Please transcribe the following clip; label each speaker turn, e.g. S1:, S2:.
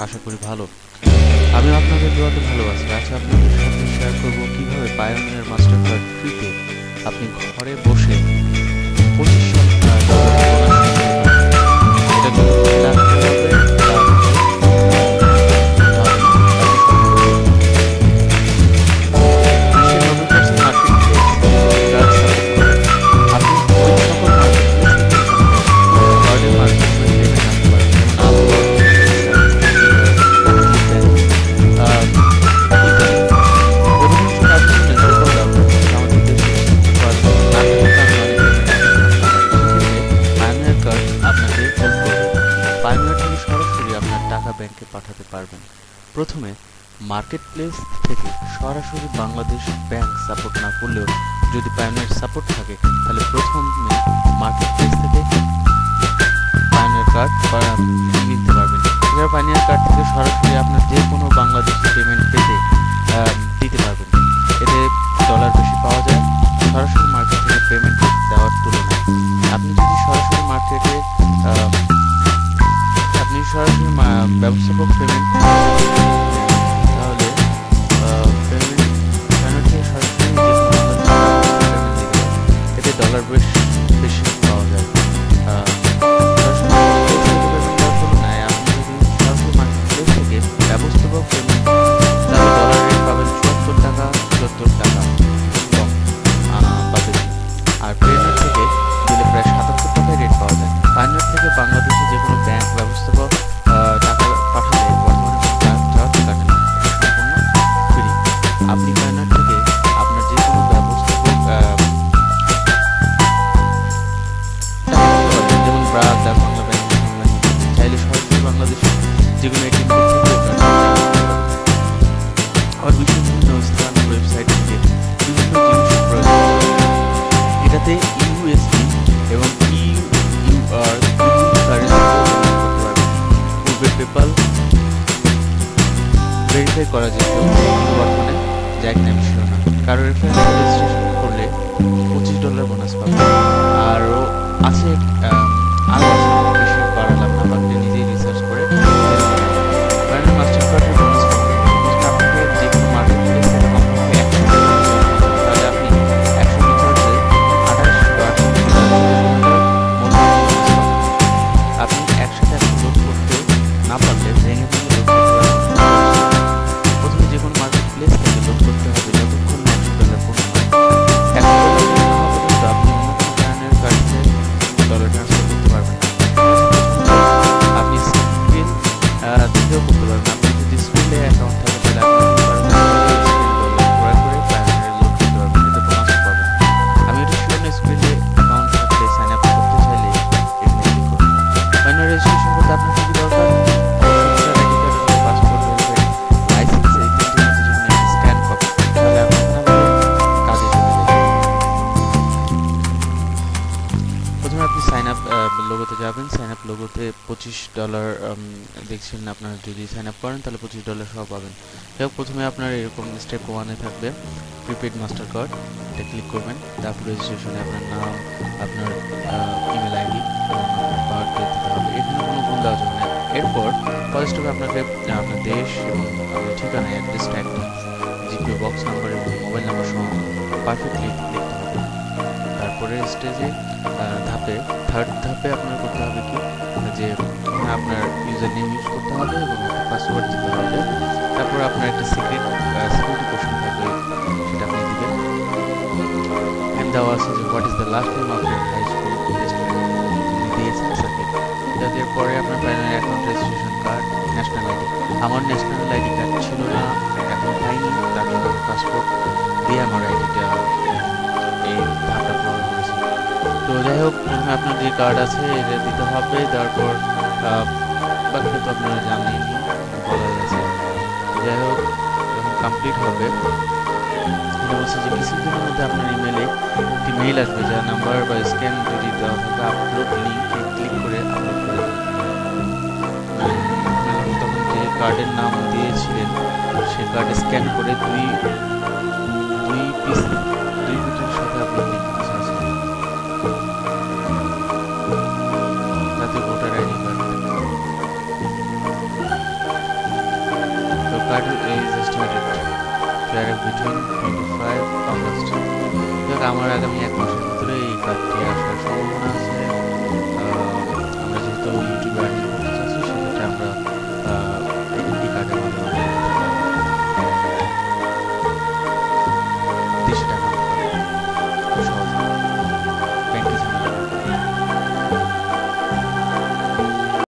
S1: আশা করি ভালো। আমি আপনাদের দোয়াতে ভালো আছি। আজকে আপনাদের সাথে শেয়ার করব কিভাবে পায়োনিয়ার মাস্টার কার্ড ফ্রিতে আপনি ঘরে বসে 25 ডলারের বোনাস নিতে পারবেন। এটা কিন্তু লাগতে হবে ব্যাংকে পাঠাতে পারবেন। প্রথমে মার্কেট প্লেস থেকে সরাসরি বাংলাদেশ ব্যাংক সাপোর্ট না করলেও যদি পায়োনিয়ার সাপোর্ট থাকে তাহলে প্রথমে মার্কেট প্লেস থেকে পায়োনিয়ার কার্ড নিতে পারবেন। এছাড়া পায়োনিয়ার কার্ড থেকে সরাসরি আপনার যে কোনো বাংলাদেশি পেমেন্ট পেতে দিতে পারবেন। এতে ডলার বেশি পাওয়া যায় সরাসরি মার্কেট থেকে পেমেন্ট দেওয়ার তুলনায়। আপনি যদি সরাসরি মার্কেটে সরাসরি ব্যবস্থাপক পেমেন্ট তাহলে এতে ডলার বেশি পাওয়া যায়। তুলনায় আপনি যদি সরাসরি মার্কেট প্লেস থেকে ব্যবস্থাপক পেমেন্ট তাহলে ডলার রেট পাবেন 74 টাকা 74 টাকা কম বা বেশি। আর পায়োনিয়ার থেকে দিলে প্রায় 77 টাকায় রেট পাওয়া যায়। পায়োনিয়ার থেকে বাংলাদেশে যে কোনো ব্যাংক ব্যবস্থাপক টাকা পাঠালে বর্তমানে চার্জ কাটে না, সম্পূর্ণ ফ্রি। আপনি পায়োনিয়ার থেকে আপনার যে কোনো ব্যবস্থাপক যেমন ব্রাক আর বাংলা ব্যাংক চাইলে সরাসরি বাংলাদেশে যে কোনো এটিএম থেকে আর বিভিন্ন স্থান ওয়েবসাইট থেকে বিভিন্ন জিনিস প্রয়োজন। এটাতে ইউএসডি এবং ইউআর পেপাল ভেরিফাই করা যেত, বর্তমানে জ্যাক নাম ছিল না। কারো রেফারেন্স রেজিস্ট্রেশন করলে 25 ডলার বোনাস পাবে। আরও আছে আরও বেশি বাড়ালাম না, আপনি নিজেই রিসার্চ করে পায়োনিয়ার মাস্টার কার্ডের বোনাস পাবেন। আপনাকে যে কোনো মার্কেট প্লেস থেকে কমপক্ষে 100 তাহলে আপনি 100 রিচার্জে 28 আপনি একসাথে লোড করতে না পারলে ভেঙে ভেঙে লোড করতে পারবেন। প্রথমে যে কোনো মার্কেট প্লেস থেকে লোড করতে হবে যতক্ষণ না 100 ডলার পূর্ণ হয়। 100 ডলার পূর্ণ হওয়া পর্যন্ত আপনি অন্য কোনো পায়োনিয়ার কার্ডে ডলার ট্রান্সফার করতে পারবেন না। আপনি স্ক্রিন থেকেও করতে পারবেন। আপনি যদি স্ক্রিনে অ্যাকাউন্ট থাকে তাহলে আপনি ক্রয় করে পায়োনিয়ার লোড করতে পারবেন, এতে বোনাস পাবেন। আমি এটা শিওর না, স্ক্রিনে অ্যাকাউন্ট থাকলে সাইন আপ করতে চাইলে এখানে ক্লিক করুন। পায়োনিয়ার রেজিস্ট্রেশন করতে আপনার কি দরকার? পাসপোর্ট লাইসেন্স এই তিনটির মধ্যে যে কোনো একটি স্ক্যান কপি, তাহলে আপনি কাজে চলে যাবেন। প্রথমে আপনি সাইন আপ লোগোতে যাবেন। সাইন আপ লোগোতে 25 ডলার দেখছেন। আপনার যদি সাইন আপ করেন তাহলে 25 ডলার সহ পাবেন। যাই হোক, প্রথমে আপনার এরকম স্টেপ 1-এ থাকবে প্রিপেড মাস্টার কার্ড, এটা ক্লিক করবেন। তারপর রেজিস্ট্রেশনে আপনার নাম, আপনার ইমেল আইডি এবং আপনার বার্থডে দিতে হবে। এখানে কোনো ভুল দেওয়া যাবে না। এরপর ফার্স্ট হবে আপনাকে আপনার দেশ এবং আপনার ঠিকানা অ্যাড্রেসটা একদম জিপে বক্স নাম্বার এবং মোবাইল নাম্বার সহ পারফেক্টলি লিখতে হবে। তারপরে স্টেজে থার্ড ধাপে আপনার করতে হবে কি যে আপনার ইউজার নেম ইউজ করতে হবে এবং একটা পাসওয়ার্ড দিতে হবে। তারপর আপনার একটা সিকিউরিটি কোশ্চেন থাকবে, সেটা আপনি দিবেন। এন্ড দেওয়া আছে যে what is the last name of your high school student, দিয়েছেন সাথে। যাদের পরে আপনার pioneer account registration card, national ID. আমার ন্যাশনাল আইডি কার্ড ছিল না, এখন পাইনি, তার জন্য পাসপোর্ট দিয়ে আমার আইডিটা এই ধাপটা পূরণ করেছি। তো যাই হোক, প্রথমে আপনার যে কার্ড আছে এটা দিতে হবে। তারপর বাকিটা তো আপনারা জানেনই, বলা গেছে। যাই হোক, যখন কমপ্লিট হবে এটা বলছে যে কিছুদিনের মধ্যে আপনার ইমেলে একটি মেইল আসবে, যার নাম্বার বা স্ক্যান যদি দেওয়া থাকে আপলোড লিঙ্কে ক্লিক করে আপলোড করে দেবেন। তখন যে কার্ডের নাম দিয়েছিলেন সেই কার্ড স্ক্যান করে দুই পিসের সাথে আপনার লিঙ্ক আছে, তাতে voter ID card project to arrive between 25 August. আমার আগামী 1 মাসের ভিতরে এই কার্ডটি আসার সম্ভাবনা আছে।